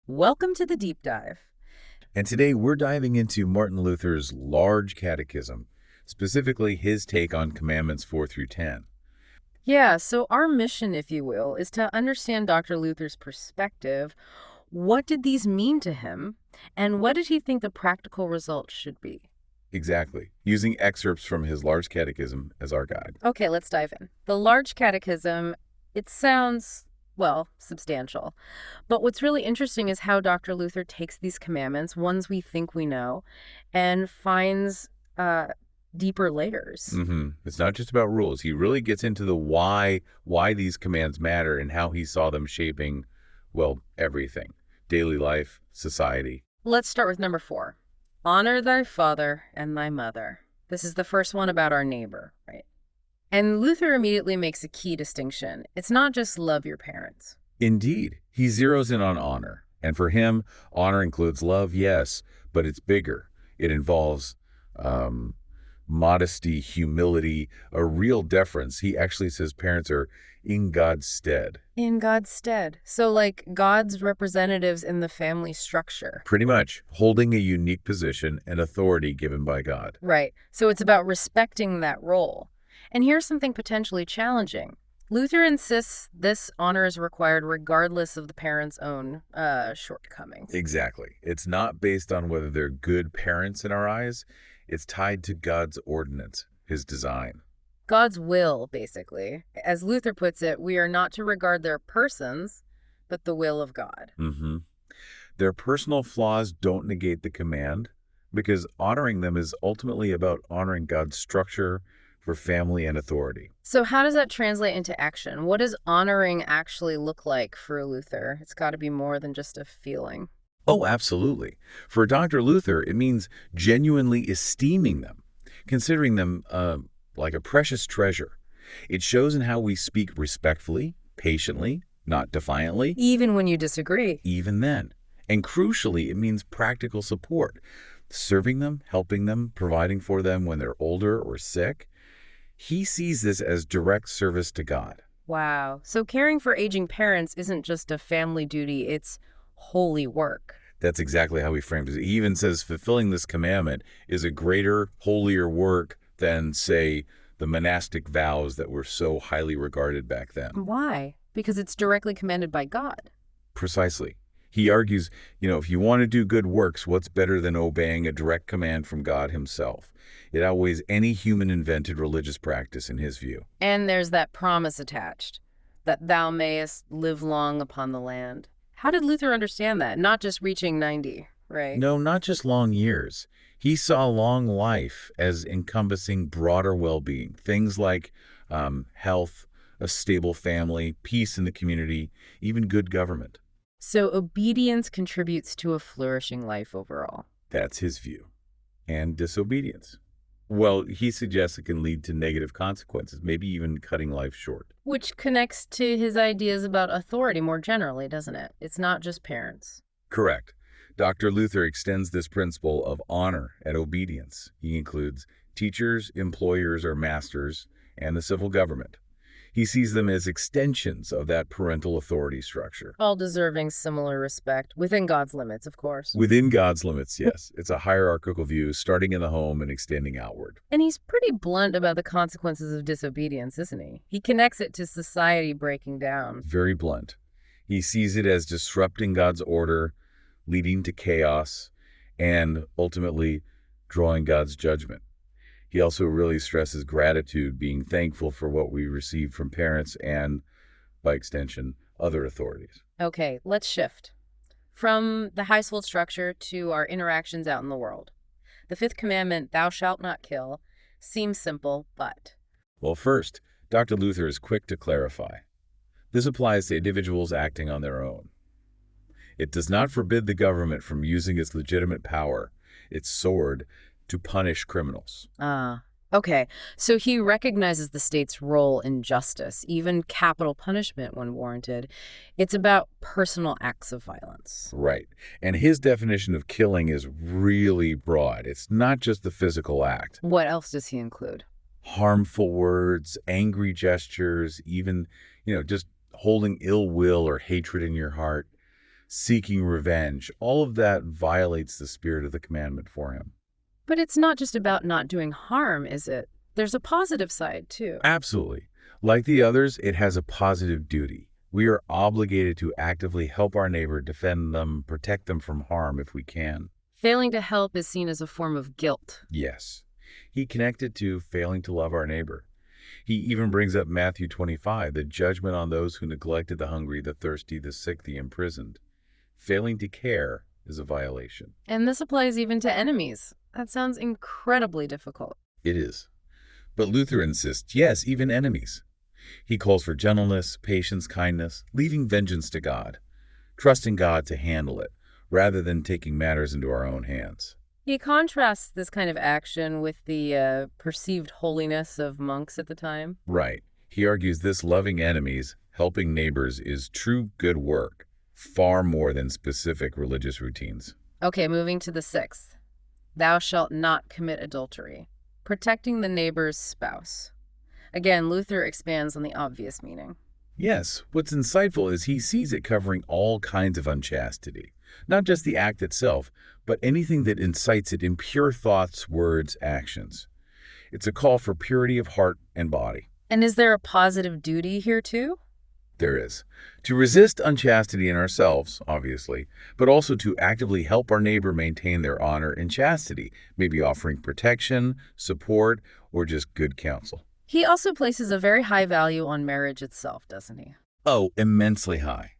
Welcome to the deep dive. And today we're diving into Martin Luther's large catechism, specifically his take on Commandments 4 through 10. Yeah, so our mission, if you will, is to understand Dr. Luther's perspective. What did these mean to him? And what did he think the practical results should be? Exactly, using excerpts from his large catechism as our guide. Okay, let's dive in. The large catechism, it sounds, well, substantial. But what's really interesting is how Dr. Luther takes these commandments, ones we think we know, and finds deeper layers. It's not just about rules. He really gets into the why these commands matter and how he saw them shaping, well, everything. Daily life, society. Let's start with number 4. Honor thy father and thy mother. This is the first one about our neighbor, right? And Luther immediately makes a key distinction. It's not just love your parents. Indeed, he zeroes in on honor. And for him, honor includes love, yes, but it's bigger. It involves modesty, humility, a real deference. He actually says parents are in God's stead. In God's stead. So like God's representatives in the family structure. Pretty much, holding a unique position and authority given by God. Right. So it's about respecting that role. And here's something potentially challenging. Luther insists this honor is required regardless of the parents' own shortcomings. Exactly. It's not based on whether they're good parents in our eyes. It's tied to God's ordinance, his design. God's will, basically. As Luther puts it, we are not to regard their persons, but the will of God. Their personal flaws don't negate the command, because honoring them is ultimately about honoring God's structure for family and authority. So how does that translate into action? What does honoring actually look like for Luther? It's got to be more than just a feeling. Oh, absolutely. For Dr. Luther, it means genuinely esteeming them, considering them like a precious treasure. It shows in how we speak respectfully, patiently, not defiantly. Even when you disagree. Even then. And crucially, it means practical support, serving them, helping them, providing for them when they're older or sick. He sees this as direct service to God. Wow. So caring for aging parents isn't just a family duty, it's holy work. That's exactly how he frames it. He even says fulfilling this commandment is a greater, holier work than, say, the monastic vows that were so highly regarded back then. Why? Because it's directly commanded by God. Precisely. He argues, if you want to do good works, what's better than obeying a direct command from God himself? It outweighs any human-invented religious practice in his view. And there's that promise attached, that thou mayest live long upon the land. How did Luther understand that? Not just reaching 90, right? No, not just long years. He saw long life as encompassing broader well-being, things like health, a stable family, peace in the community, even good government. So obedience contributes to a flourishing life overall. That's his view. And disobedience. Well, he suggests it can lead to negative consequences, maybe even cutting life short. Which connects to his ideas about authority more generally, doesn't it? It's not just parents. Correct. Dr. Luther extends this principle of honor and obedience. He includes teachers, employers or masters, and the civil government. He sees them as extensions of that parental authority structure. All deserving similar respect, within God's limits, of course. Within God's limits, yes. It's a hierarchical view, starting in the home and extending outward. And he's pretty blunt about the consequences of disobedience, isn't he? He connects it to society breaking down. Very blunt. He sees it as disrupting God's order, leading to chaos, and ultimately drawing God's judgment. He also really stresses gratitude, being thankful for what we receive from parents and, by extension, other authorities. Okay, let's shift from the household structure to our interactions out in the world. The fifth commandment, thou shalt not kill, seems simple, but... Well, first, Dr. Luther is quick to clarify. This applies to individuals acting on their own. It does not forbid the government from using its legitimate power, its sword, to punish criminals. Okay. So he recognizes the state's role in justice, even capital punishment when warranted. It's about personal acts of violence. Right. And his definition of killing is really broad. It's not just the physical act. What else does he include? Harmful words, angry gestures, even, just holding ill will or hatred in your heart. seeking revenge. All of that violates the spirit of the commandment for him. But it's not just about not doing harm, is it? There's a positive side, too. Absolutely. Like the others, it has a positive duty. We are obligated to actively help our neighbor, defend them, protect them from harm if we can. Failing to help is seen as a form of guilt. Yes. He connected to failing to love our neighbor. He even brings up Matthew 25, the judgment on those who neglected the hungry, the thirsty, the sick, the imprisoned. Failing to care is a violation. And this applies even to enemies. That sounds incredibly difficult. It is. But Luther insists, yes, even enemies. He calls for gentleness, patience, kindness, leaving vengeance to God, trusting God to handle it, rather than taking matters into our own hands. He contrasts this kind of action with the perceived holiness of monks at the time. Right. He argues this loving enemies, helping neighbors is true good work, far more than specific religious routines. Okay, moving to the sixth. Thou shalt not commit adultery. Protecting the neighbor's spouse. Again, Luther expands on the obvious meaning. Yes, what's insightful is he sees it covering all kinds of unchastity, not just the act itself, but anything that incites it in pure thoughts, words, actions. It's a call for purity of heart and body. And is there a positive duty here too? There is. To resist unchastity in ourselves, obviously, but also to actively help our neighbor maintain their honor and chastity, maybe offering protection, support, or just good counsel. He also places a very high value on marriage itself, doesn't he? Oh, immensely high.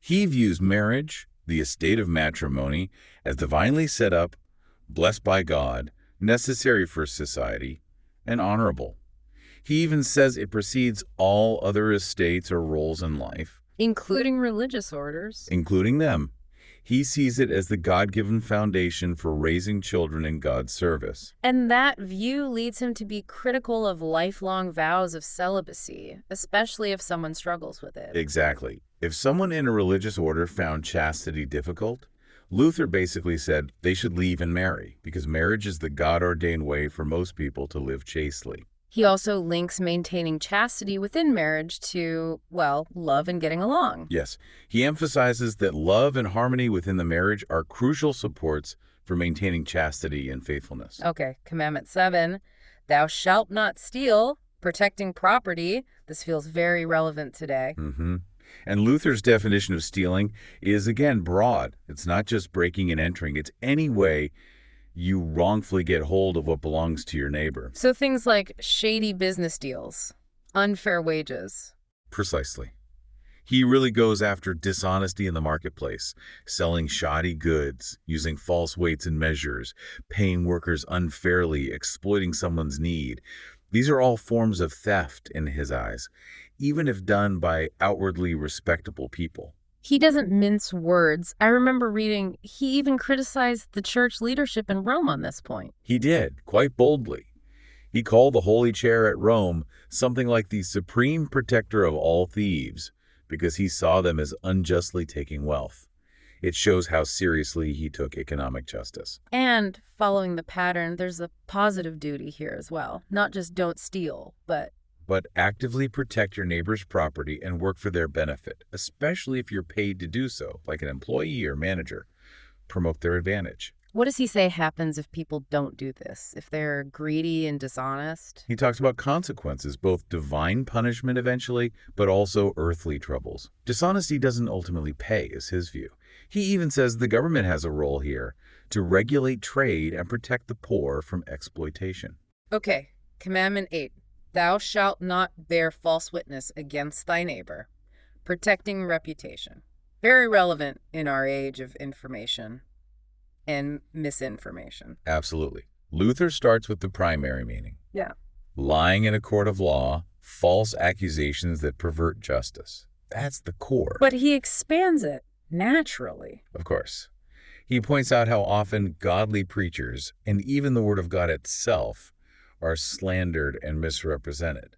He views marriage, the estate of matrimony, as divinely set up, blessed by God, necessary for society, and honorable. He even says it precedes all other estates or roles in life, Including religious orders. including them. He sees it as the God-given foundation for raising children in God's service. And that view leads him to be critical of lifelong vows of celibacy, especially if someone struggles with it. Exactly. If someone in a religious order found chastity difficult, Luther basically said they should leave and marry, because marriage is the God-ordained way for most people to live chastely. He also links maintaining chastity within marriage to, well, love and getting along. Yes, he emphasizes that love and harmony within the marriage are crucial supports for maintaining chastity and faithfulness. Okay, Commandment 7, thou shalt not steal, protecting property. This feels very relevant today. And Luther's definition of stealing is, again, broad. It's not just breaking and entering. It's any way you wrongfully get hold of what belongs to your neighbor. So things like shady business deals, unfair wages. Precisely. He really goes after dishonesty in the marketplace, selling shoddy goods, using false weights and measures, paying workers unfairly, exploiting someone's need. These are all forms of theft in his eyes, even if done by outwardly respectable people. He doesn't mince words. I remember reading he even criticized the church leadership in Rome on this point. He did, quite boldly. He called the Holy Chair at Rome something like the supreme protector of all thieves, because he saw them as unjustly taking wealth. It shows how seriously he took economic justice. And following the pattern, there's a positive duty here as well. Not just don't steal, but actively protect your neighbor's property and work for their benefit, especially if you're paid to do so, like an employee or manager. Promote their advantage. what does he say happens if people don't do this? If they're greedy and dishonest? He talks about consequences, both divine punishment eventually, but also earthly troubles. Dishonesty doesn't ultimately pay, is his view. He even says the government has a role here to regulate trade and protect the poor from exploitation. Okay, Commandment 8. Thou shalt not bear false witness against thy neighbor. Protecting reputation. Very relevant in our age of information and misinformation. Absolutely. Luther starts with the primary meaning. Yeah. Lying in a court of law, false accusations that pervert justice. That's the core. But he expands it naturally. Of course. He points out how often godly preachers, and even the Word of God itself, are slandered and misrepresented.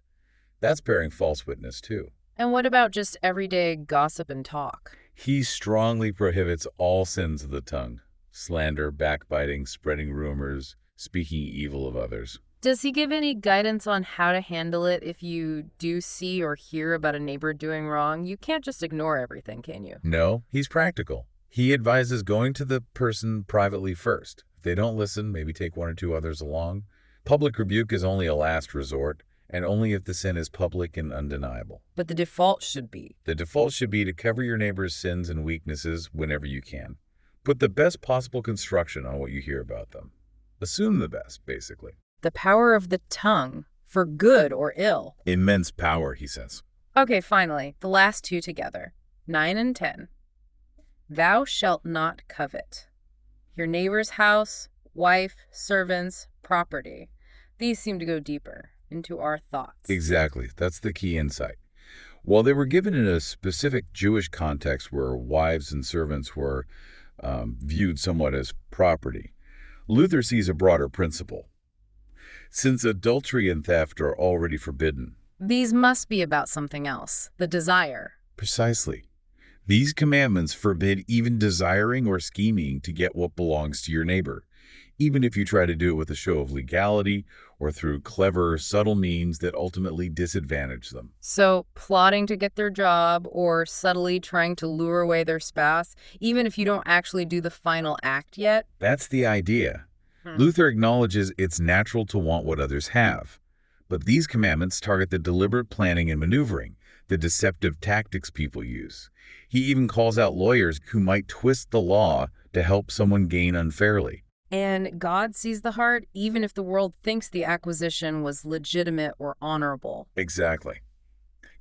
That's bearing false witness too. And what about just everyday gossip and talk? He strongly prohibits all sins of the tongue: slander, backbiting, spreading rumors, speaking evil of others. Does he give any guidance on how to handle it if you do see or hear about a neighbor doing wrong? You can't just ignore everything, can you? No, he's practical. He advises going to the person privately first. If they don't listen, maybe take one or two others along. Public rebuke is only a last resort, and only if the sin is public and undeniable. But the default should be. The default should be to cover your neighbor's sins and weaknesses whenever you can. Put the best possible construction on what you hear about them. Assume the best, basically. The power of the tongue, for good or ill. Immense power, he says. Okay, finally, the last two together, 9 and 10. Thou shalt not covet your neighbor's house, wife, servants, property. These seem to go deeper into our thoughts. Exactly. That's the key insight. While they were given in a specific Jewish context where wives and servants were viewed somewhat as property, Luther sees a broader principle. Since adultery and theft are already forbidden. These must be about something else, the desire. Precisely. These commandments forbid even desiring or scheming to get what belongs to your neighbor, even if you try to do it with a show of legality or through clever, subtle means that ultimately disadvantage them. So, plotting to get their job or subtly trying to lure away their spouse, even if you don't actually do the final act yet? That's the idea. Luther acknowledges it's natural to want what others have, but these commandments target the deliberate planning and maneuvering, the deceptive tactics people use. He even calls out lawyers who might twist the law to help someone gain unfairly. And God sees the heart, even if the world thinks the acquisition was legitimate or honorable. Exactly.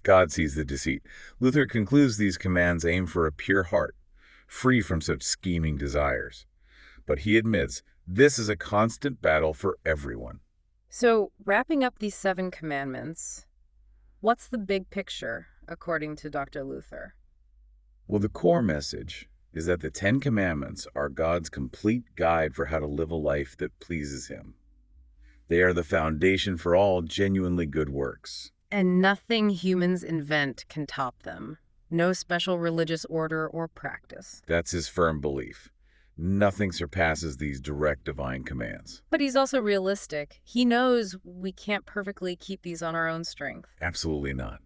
God sees the deceit. Luther concludes these commands aim for a pure heart, free from such scheming desires. But he admits this is a constant battle for everyone. So, wrapping up these 7 commandments, what's the big picture, according to Dr. Luther? Well, the core message is that the 10 Commandments are God's complete guide for how to live a life that pleases Him. They are the foundation for all genuinely good works. And nothing humans invent can top them. No special religious order or practice. That's his firm belief. Nothing surpasses these direct divine commands. But he's also realistic. He knows we can't perfectly keep these on our own strength. Absolutely not.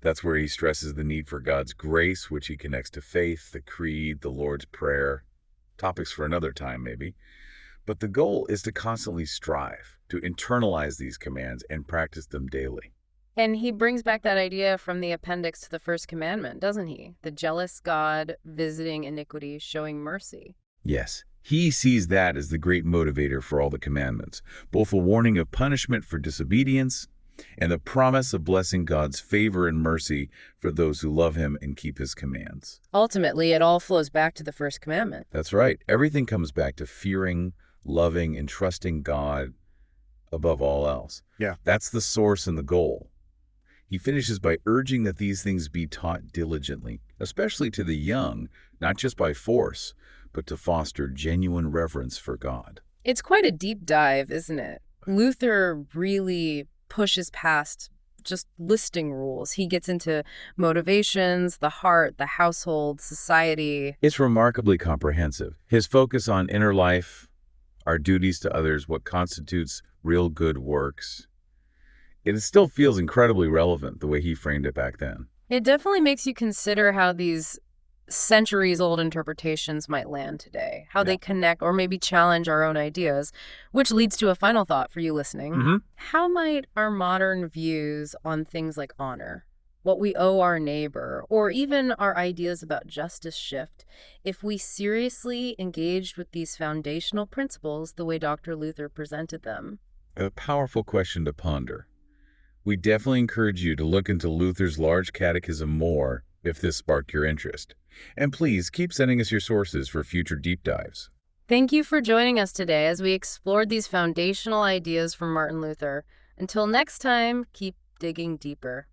That's where he stresses the need for God's grace, which he connects to faith, the creed, the Lord's Prayer. Topics for another time, maybe. But the goal is to constantly strive to internalize these commands and practice them daily. And he brings back that idea from the appendix to the first commandment, doesn't he? The jealous God visiting iniquity, showing mercy. Yes, he sees that as the great motivator for all the commandments, both a warning of punishment for disobedience and the promise of blessing God's favor and mercy for those who love him and keep his commands. Ultimately, it all flows back to the first commandment. That's right. Everything comes back to fearing, loving, and trusting God above all else. Yeah. That's the source and the goal. He finishes by urging that these things be taught diligently, especially to the young, not just by force, but to foster genuine reverence for God. It's quite a deep dive, isn't it? Luther really pushes past just listing rules. He gets into motivations, the heart, the household, society. It's remarkably comprehensive. His focus on inner life, our duties to others, what constitutes real good works. It still feels incredibly relevant the way he framed it back then. It definitely makes you consider how these centuries-old interpretations might land today, how they connect or maybe challenge our own ideas, which leads to a final thought for you listening. How might our modern views on things like honor, what we owe our neighbor, or even our ideas about justice shift if we seriously engaged with these foundational principles the way Dr. Luther presented them? A powerful question to ponder. We definitely encourage you to look into Luther's large catechism more if this sparked your interest. And please keep sending us your sources for future deep dives. Thank you for joining us today as we explored these foundational ideas from Martin Luther. Until next time, keep digging deeper.